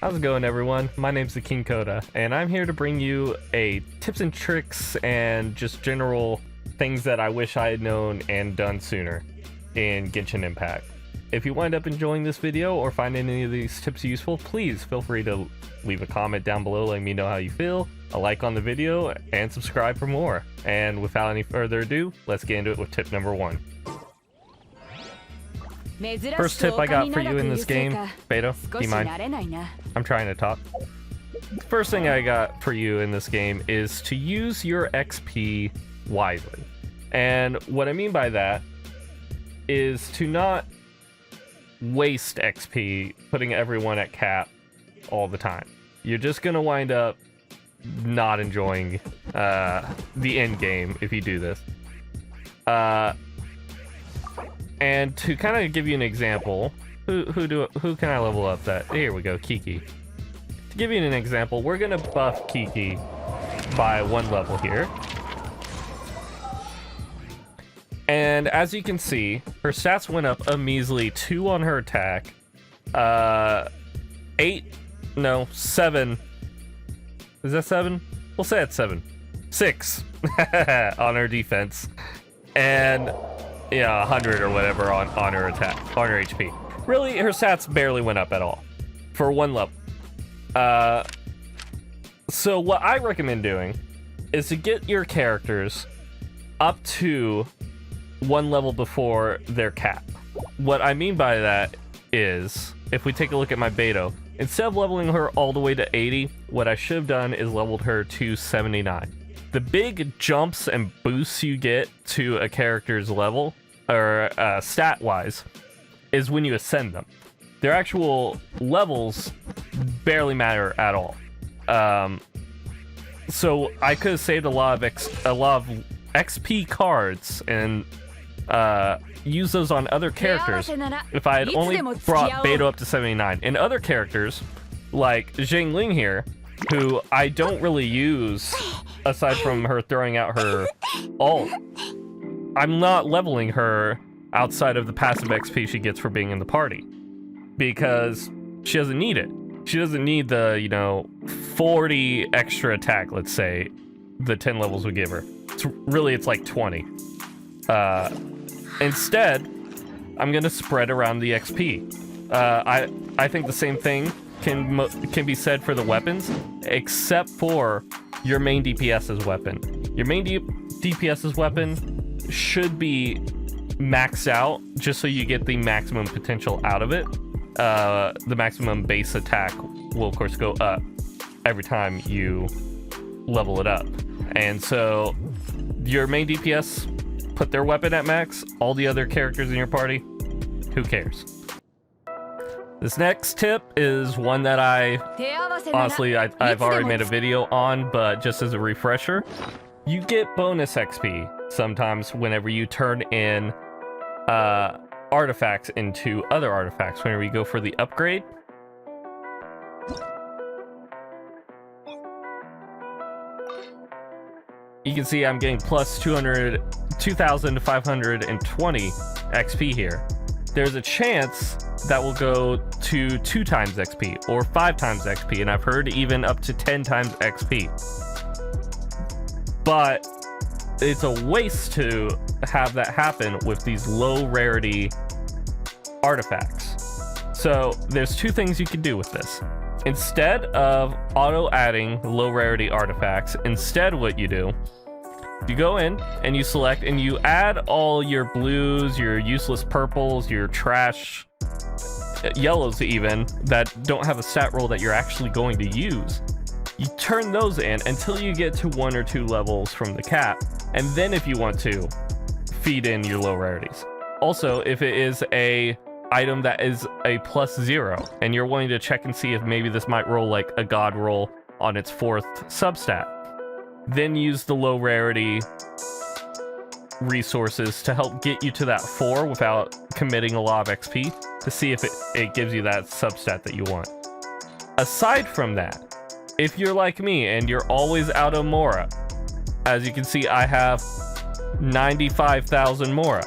How's it going, everyone? My name's the King Coda, and I'm here to bring you a tips and tricks and just general things that I wish I had known and done sooner in Genshin Impact. If you wind up enjoying this video or find any of these tips useful, please feel free to leave a comment down below letting me know how you feel, a like on the video, and subscribe for more. And without any further ado, let's get into it with tip number 1. First tip I got for you in this game, Beto, do you mind? I'm trying to talk. First thing I got for you in this game is to use your XP wisely. And what I mean by that is to not waste XP putting everyone at cap all the time. You're just going to wind up not enjoying the end game if you do this. And to kind of give you an example, who can I level up that? Here we go, Kiki. To give you an example, we're gonna buff Kiki by 1 level here. And as you can see, her stats went up a measly 2 on her attack, 7. Is that 7? We'll say it's 7. 6 on her defense. And yeah, 100 or whatever on her attack, on her HP. Really, her stats barely went up at all for 1 level. So what I recommend doing is to get your characters up to 1 level before their cap. What I mean by that is, if we take a look at my Beto, instead of leveling her all the way to 80, what I should have done is leveled her to 79. The big jumps and boosts you get to a character's level, or stat-wise, is when you ascend them. Their actual levels barely matter at all. So I could have saved a lot of XP cards and use those on other characters if I had only brought Beto up to 79. And other characters, like Ling here, who I don't really use aside from her throwing out her ult, I'm not leveling her outside of the passive XP she gets for being in the party, because she doesn't need it. She doesn't need the, 40 extra attack, let's say, the 10 levels would give her. It's like 20. Instead, I'm going to spread around the XP. I think the same thing can be said for the weapons, except for your main DPS's weapon. Your main DPS's weapon should be maxed out just so you get the maximum potential out of it. The maximum base attack will of course go up every time you level it up. And so your main DPS put their weapon at max, all the other characters in your party, who cares? This next tip is one that I've already made a video on, but just as a refresher, you get bonus XP sometimes whenever you turn in artifacts into other artifacts. Whenever you go for the upgrade, you can see I'm getting plus 2,520 XP here. There's a chance that will go to 2 times XP or 5 times XP, and I've heard even up to 10 times XP. But it's a waste to have that happen with these low rarity artifacts. So there's 2 things you can do with this. Instead of auto adding low rarity artifacts, instead what you do, you go in and you select and you add all your blues, your useless purples, your trash yellows even, that don't have a stat roll that you're actually going to use. You turn those in until you get to 1 or 2 levels from the cap, and then if you want to, feed in your low rarities. Also, if it is a item that is a +0 and you're wanting to check and see if maybe this might roll like a god roll on its 4th substat, then use the low rarity resources to help get you to that 4 without committing a lot of XP, to see if it gives you that substat that you want. Aside from that, if you're like me and you're always out of Mora, as you can see I have 95,000 Mora.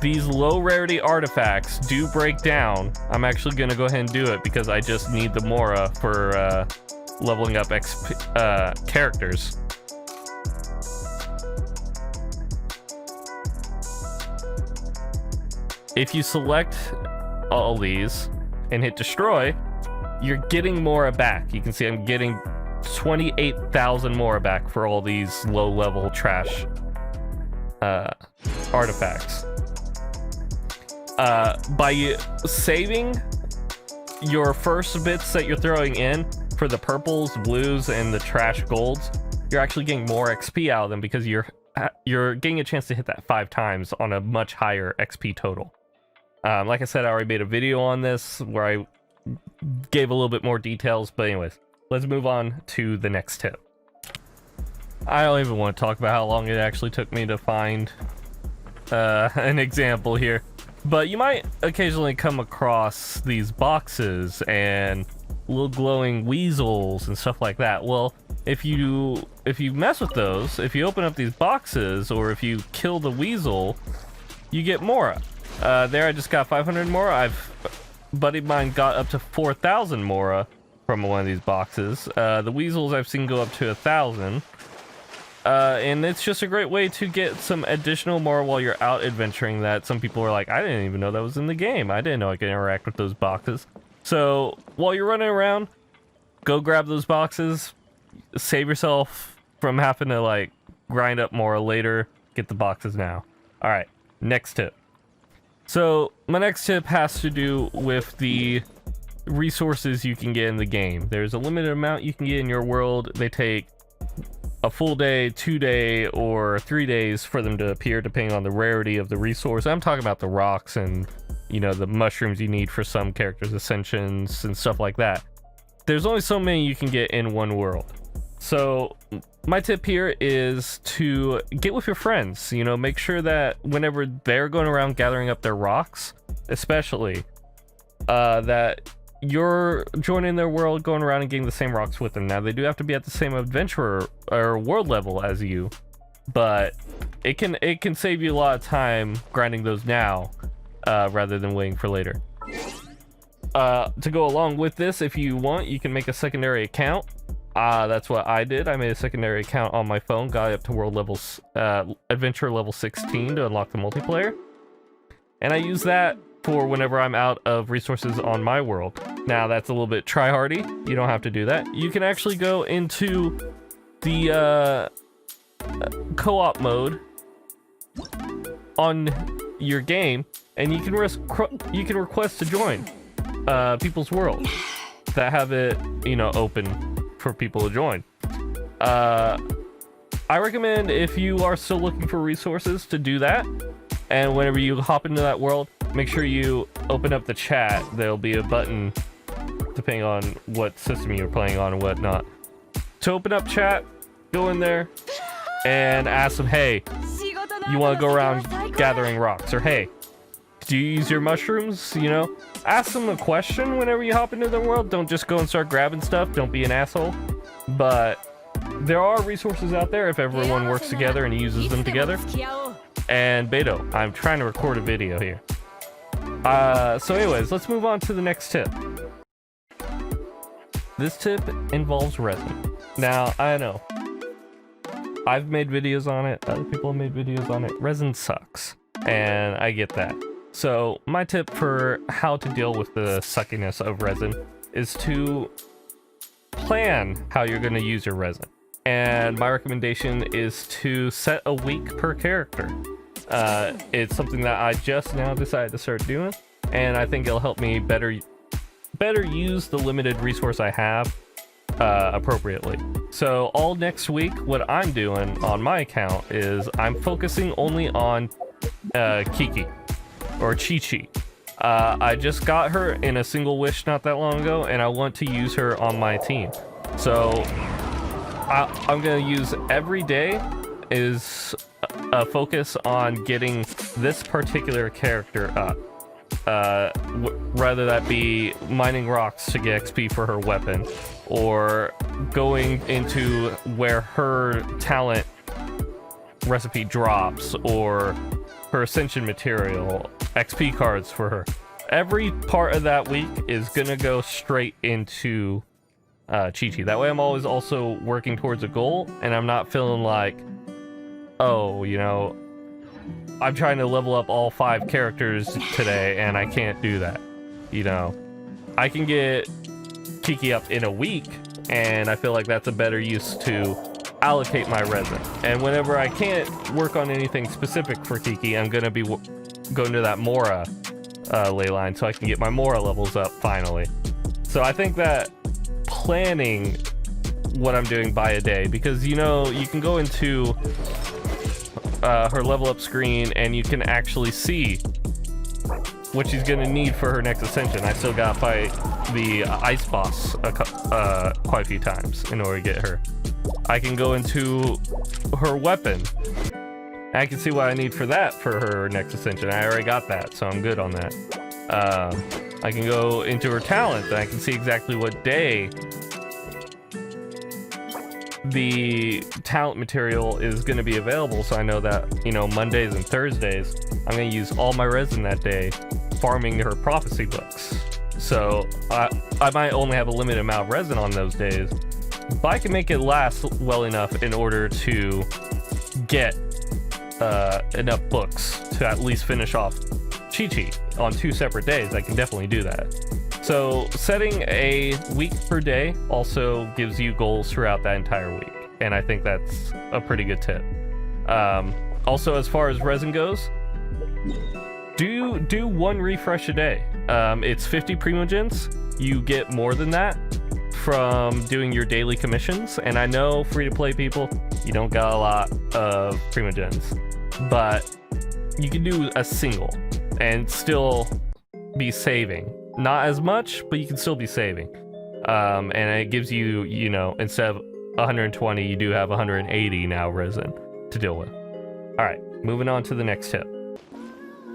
these low rarity artifacts do break down. I'm actually gonna go ahead and do it because I just need the Mora for leveling up characters. If you select all these and hit destroy, you're getting Mora back. You can see I'm getting 28,000 Mora back for all these low level trash artifacts. By saving your first bits that you're throwing in for the purples, blues, and the trash golds, you're actually getting more XP out of them because you're getting a chance to hit that 5 times on a much higher XP total. Like I said, I already made a video on this where I gave a little bit more details, but anyways, let's move on to the next tip. I don't even want to talk about how long it actually took me to find an example here, but you might occasionally come across these boxes and little glowing weasels and stuff like that. Well, if you mess with those, if you open up these boxes, or if you kill the weasel, you get Mora. There I just got 500 Mora. Buddy of mine got up to 4,000 Mora from one of these boxes. The weasels I've seen go up to 1,000. And it's just a great way to get some additional Mora while you're out adventuring that some people are like, I didn't even know that was in the game. I didn't know I could interact with those boxes. So while you're running around, go grab those boxes, save yourself from having to like grind up Mora later, get the boxes now. All right, next tip. So my next tip has to do with the resources you can get in the game. There's a limited amount you can get in your world. They take a full day, 2 day, or 3 days for them to appear depending on the rarity of the resource. I'm talking about the rocks and, you know, the mushrooms you need for some characters' ascensions and stuff like that. There's only so many you can get in one world. So my tip here is to get with your friends. You know, make sure that whenever they're going around gathering up their rocks, especially, that you're joining their world, going around and getting the same rocks with them. Now, they do have to be at the same adventure or world level as you, but it can save you a lot of time grinding those now, rather than waiting for later. To go along with this, if you want, you can make a secondary account. That's what I did. I made a secondary account on my phone, got it up to world levels, adventure level 16 to unlock the multiplayer. And I use that for whenever I'm out of resources on my world. Now, that's a little bit try-hardy. You don't have to do that. You can actually go into the co-op mode on your game, and you can request to join people's world that have it, you know, open for people to join. I recommend, if you are still looking for resources, to do that. And whenever you hop into that world, make sure you open up the chat. There'll be a button, depending on what system you're playing on and whatnot, to open up chat. Go in there and ask them, hey, you want to go around gathering rocks? Or hey, do you use your mushrooms? You know, ask them a question whenever you hop into the world. Don't just go and start grabbing stuff. Don't be an asshole. But there are resources out there if everyone works together and uses them together. And Beto, I'm trying to record a video here. So anyways, let's move on to the next tip. This tip involves resin. Now, I know I've made videos on it, other people have made videos on it. Resin sucks, and I get that. So my tip for how to deal with the suckiness of resin is to plan how you're going to use your resin. And my recommendation is to set a week per character. It's something that I just now decided to start doing, and I think it'll help me better use the limited resource I have appropriately. So all next week, what I'm doing on my account is I'm focusing only on Kiki, or Chi-Chi. I just got her in a single wish not that long ago, and I want to use her on my team. So I'm going to use every day is a focus on getting this particular character up. Rather that be mining rocks to get XP for her weapon, or going into where her talent recipe drops, or her Ascension material, XP cards for her. Every part of that week is gonna go straight into Chi-Chi. That way I'm always also working towards a goal, and I'm not feeling like, oh, you know, I'm trying to level up all 5 characters today, and I can't do that. You know, I can get Kiki up in a week, and I feel like that's a better use to allocate my resin. And whenever I can't work on anything specific for Kiki, I'm gonna be going to that Mora ley line so I can get my Mora levels up finally. So I think that planning what I'm doing by a day, because you know, you can go into her level up screen and you can actually see what she's gonna need for her next ascension. I still gotta fight the ice boss quite a few times in order to get her. I can go into her weapon. I can see what I need for that for her next ascension. I already got that, so I'm good on that. I can go into her talent, and I can see exactly what day the talent material is going to be available, so I know that, you know, Mondays and Thursdays, I'm going to use all my resin that day farming her prophecy books. So I might only have a limited amount of resin on those days, but I can make it last well enough in order to get enough books to at least finish off Chi-Chi on 2 separate days. I can definitely do that. So setting a week per day also gives you goals throughout that entire week, and I think that's a pretty good tip. Also, as far as resin goes, do 1 refresh a day. It's 50 primogens. You get more than that from doing your daily commissions, and I know free-to-play people, you don't got a lot of primogens, but you can do a single and still be saving. Not as much, but you can still be saving. And it gives you, you know, instead of 120, you do have 180 now resin to deal with. Alright, moving on to the next tip.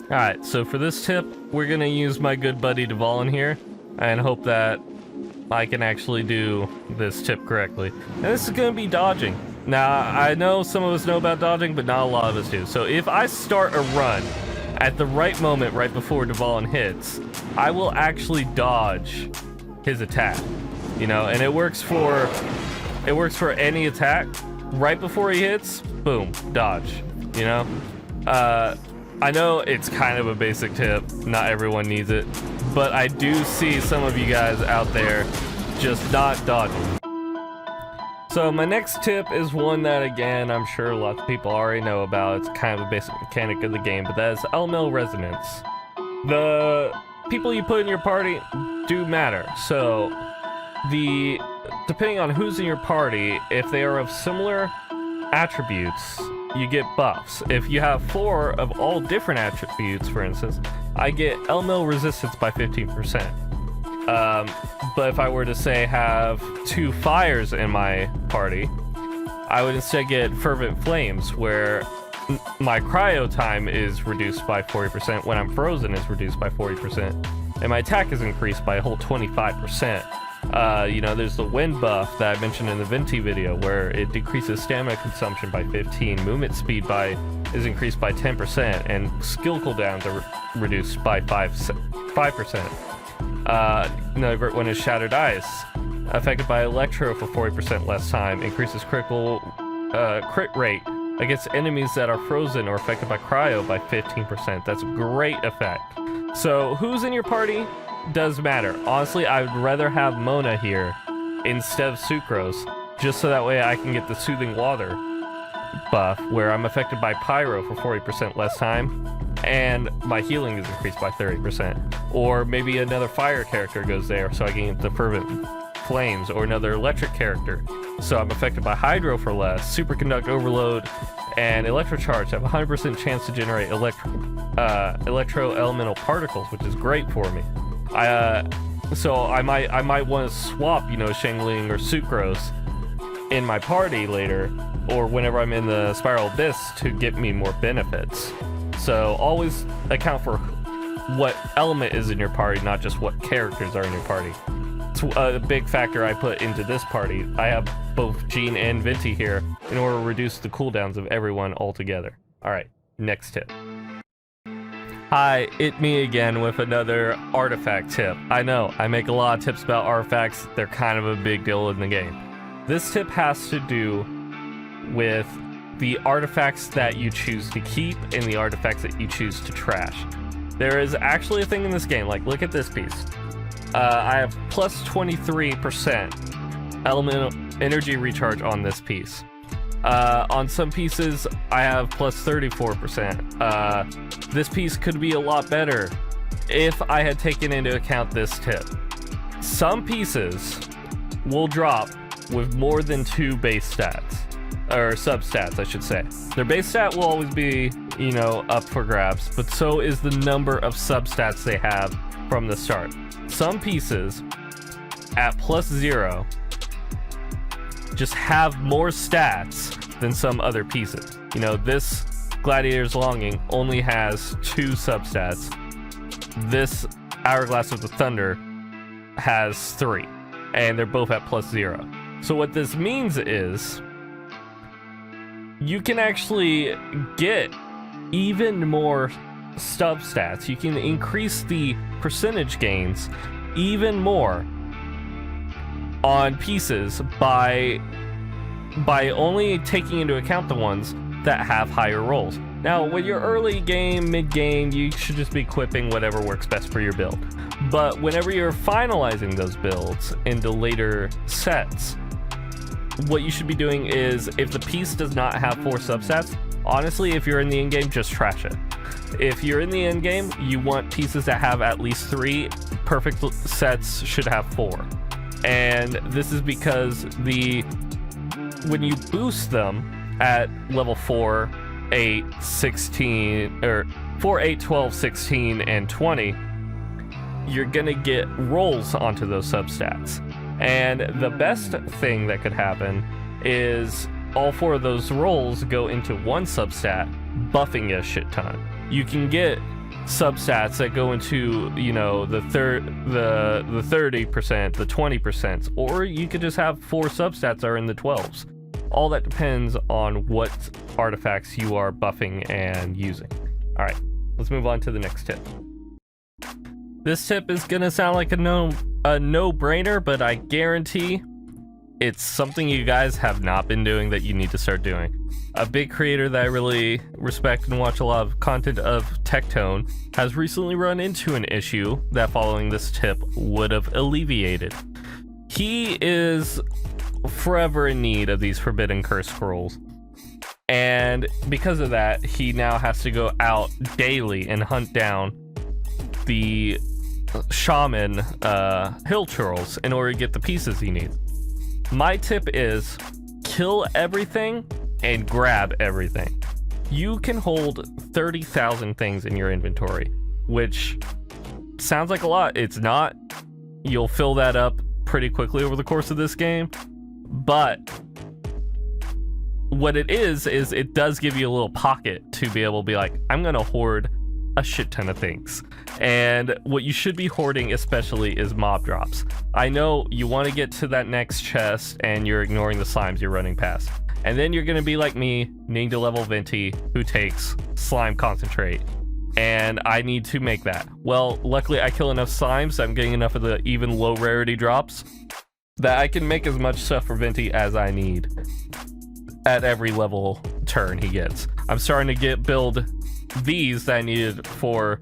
Alright, so for this tip, we're gonna use my good buddy Duval in here, and hope that I can actually do this tip correctly. And this is gonna be dodging. Now, I know some of us know about dodging, but not a lot of us do. So if I start a run at the right moment, right before Duval hits, I will actually dodge his attack. You know, and it works for any attack. Right before he hits, boom, dodge. You know? I know it's kind of a basic tip, not everyone needs it, but I do see some of you guys out there just not dodging. So my next tip is one that, again, I'm sure lots of people already know about. It's kind of a basic mechanic of the game, but that is elemental resonance. The people you put in your party do matter. So depending on who's in your party, if they are of similar attributes, you get buffs. If you have 4 of all different attributes, for instance, I get elemental resistance by 15%. But if I were to say have 2 fires in my party, I would instead get fervent flames, where my cryo time is reduced by 40%, when I'm frozen is reduced by 40%, and my attack is increased by a whole 25%. You know, there's the wind buff that I mentioned in the Venti video, where it decreases stamina consumption by 15, movement speed is increased by 10%, and skill cooldowns are reduced by 5%. Another great one is Shattered Ice, affected by Electro for 40% less time, increases crit rate against enemies that are frozen or affected by cryo by 15%. That's a great effect. So who's in your party does matter. Honestly, I would rather have Mona here instead of Sucrose, just so that way I can get the Soothing Water buff, where I'm affected by Pyro for 40% less time, and my healing is increased by 30%. Or maybe another fire character goes there, so I can get the Fervent Flames, or another electric character, so I'm affected by Hydro for less. Superconduct Overload and Electrocharge have a 100% chance to generate electro-elemental particles, which is great for me. So I might want to swap, you know, Shangling or Sucrose in my party later, or whenever I'm in the Spiral Abyss, to get me more benefits. So always account for what element is in your party, not just what characters are in your party. It's a big factor I put into this party. I have both Jean and Venti here in order to reduce the cooldowns of everyone altogether. Alright, next tip. Hi, it me again with another artifact tip. I know, I make a lot of tips about artifacts. They're kind of a big deal in the game. This tip has to do with the artifacts that you choose to keep and the artifacts that you choose to trash. There is actually a thing in this game, like look at this piece. I have plus 23% elemental energy recharge on this piece. On some pieces, I have plus 34%. This piece could be a lot better if I had taken into account this tip. Some pieces will drop with more than 2 base stats, or substats, I should say. Their base stat will always be, you know, up for grabs, but so is the number of substats they have from the start. Some pieces at plus 0 just have more stats than some other pieces. You know, this Gladiator's Longing only has 2 substats. This Hourglass of the Thunder has 3, and they're both at plus 0. So what this means is you can actually get even more substats. You can increase the percentage gains even more on pieces by only taking into account the ones that have higher rolls. Now, when you're early game, mid game, you should just be equipping whatever works best for your build. But whenever you're finalizing those builds into later sets, what you should be doing is, if the piece does not have 4 substats, honestly, if you're in the end game, just trash it. If you're in the end game, you want pieces that have at least 3. Perfect sets should have 4. And this is because when you boost them at level 4, 8, 16, or 4, 8, 12, 16, and 20, you're gonna get rolls onto those substats. And the best thing that could happen is all 4 of those rolls go into one substat, buffing you a shit ton. You can get substats that go into, you know, the 30%, the 20%, or you could just have 4 substats are in the 12s. All that depends on what artifacts you are buffing and using. All right, let's move on to the next tip. This tip is gonna sound like a no-brainer, but I guarantee it's something you guys have not been doing that you need to start doing. A big creator that I really respect and watch a lot of content of, Tectone, has recently run into an issue that following this tip would have alleviated. He is forever in need of these Forbidden Curse scrolls, and because of that, he now has to go out daily and hunt down the shaman hill churls in order to get the pieces he needs. My tip is kill everything and grab everything. You can hold 30,000 things in your inventory, which sounds like a lot. It's not. You'll fill that up pretty quickly over the course of this game, but what it is it does give you a little pocket to be able to be like, I'm gonna hoard a shit ton of things. And what you should be hoarding especially is mob drops. I know you want to get to that next chest and you're ignoring the slimes you're running past, and then you're gonna be like me, needing to level Venti, who takes slime concentrate, and I need to make that. Well, luckily I kill enough slimes, so I'm getting enough of the even low rarity drops that I can make as much stuff for Venti as I need at every level turn he gets. I'm starting to build these that I needed for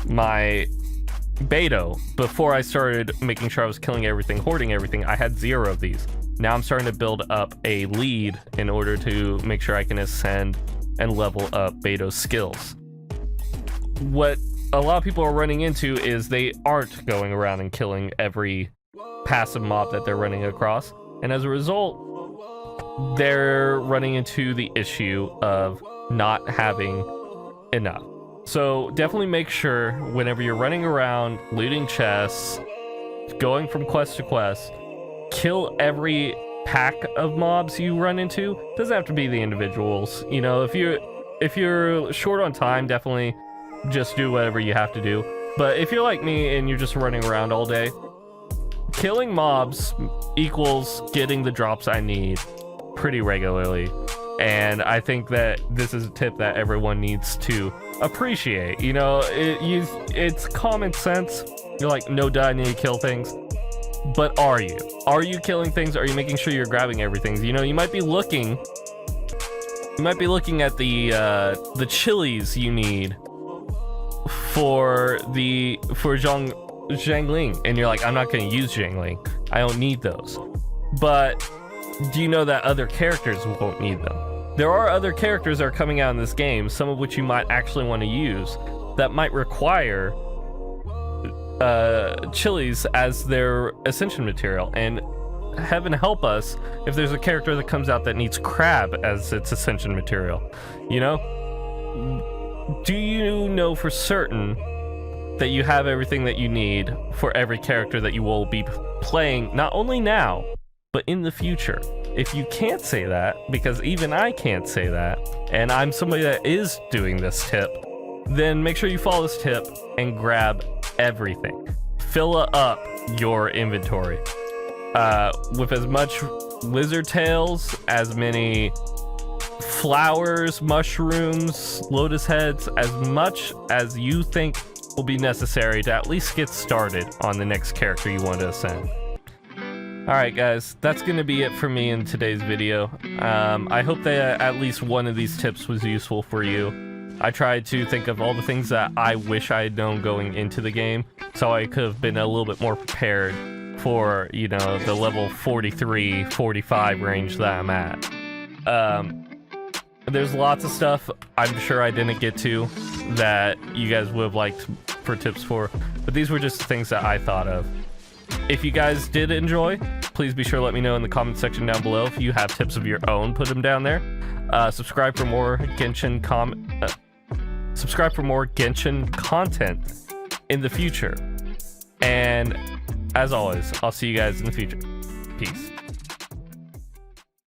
my Beto. Before I started making sure I was killing everything, hoarding everything, I had 0 of these. Now I'm starting to build up a lead in order to make sure I can ascend and level up Beto's skills. What a lot of people are running into is they aren't going around and killing every passive mob that they're running across, and as a result, they're running into the issue of not having enough. So definitely make sure whenever you're running around, looting chests, going from quest to quest, kill every pack of mobs you run into. Doesn't have to be the individuals. You know, if you're short on time, definitely just do whatever you have to do. But if you're like me and you're just running around all day, killing mobs equals getting the drops I need pretty regularly. And I think that this is a tip that everyone needs to appreciate. You know, it's common sense. You're like, no, duh, I need to kill things. But are you? Are you killing things? Are you making sure you're grabbing everything? You know, you might be looking at the chilies you need for Zhangling, and you're like, I'm not going to use Zhangling. I don't need those. But do you know that other characters won't need them? There are other characters that are coming out in this game, some of which you might actually want to use, that might require chilies as their ascension material. And heaven help us if there's a character that comes out that needs crab as its ascension material. You know? Do you know for certain that you have everything that you need for every character that you will be playing, not only now, but in the future? If you can't say that, because even I can't say that, and I'm somebody that is doing this tip, then make sure you follow this tip and grab everything. Fill up your inventory with as much lizard tails, as many flowers, mushrooms, lotus heads, as much as you think will be necessary to at least get started on the next character you want to ascend. Alright guys, that's going to be it for me in today's video. I hope that at least one of these tips was useful for you. I tried to think of all the things that I wish I had known going into the game, so I could have been a little bit more prepared for, you know, the level 43, 45 range that I'm at. There's lots of stuff I'm sure I didn't get to that you guys would have liked for tips for, but these were just things that I thought of. If you guys did enjoy, please be sure to let me know in the comment section down below. If you have tips of your own, put them down there. Subscribe for more Genshin content in the future. And as always, I'll see you guys in the future. Peace.